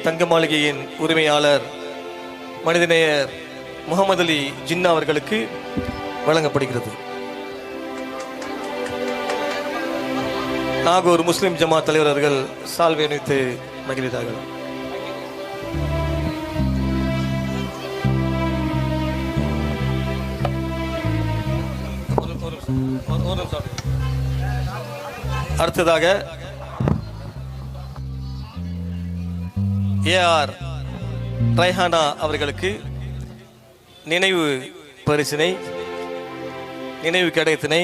தங்க மாளிகையின் உரிமையாளர் மனிதநேயர் முகமது அலி ஜின்னா அவர்களுக்கு வழங்கப்படுகிறது. நாகூர் முஸ்லிம் ஜமாத் தலைவர் அவர்கள் சால்வை அணிவித்து மகிழ்கிறார்கள். அடுத்ததாக ஏஆர் ரைஹானா அவர்களுக்கு நினைவு பரிசினை நினைவு கேடயத்தினை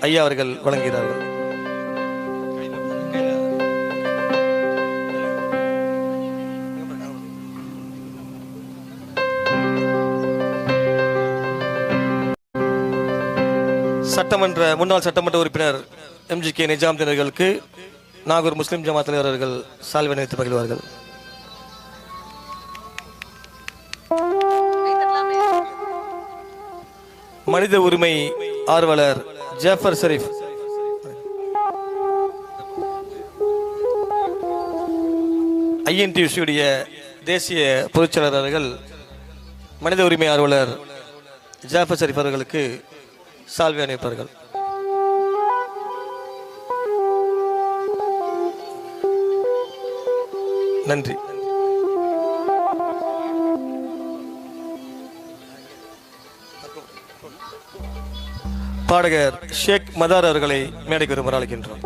ஐயா அவர்கள் வழங்குகிறார்கள். முன்னாள் சட்டமன்ற உறுப்பினர் MGK நிஜாமுதீன் அவர்களுக்கு நாகூர் முஸ்லிம் ஜமாத் தலைவர் அவர்கள் சால்வை அணிவித்து மகிழ்வார்கள். மனித உரிமை ஆர்வலர் ஜாஃபர் ஷரீப், INTUC தேசிய பொதுச்செயலாளர் அவர்கள் மனித உரிமை ஆர்வலர் ஜாஃபர் ஷரீப் அவர்களுக்கு சால்வை அணிவிப்பார்கள். நன்றி. பாடகர் ஷேக் மதார் அவர்களை மேடைக்கு வருமாறு அழைக்கின்றோம்.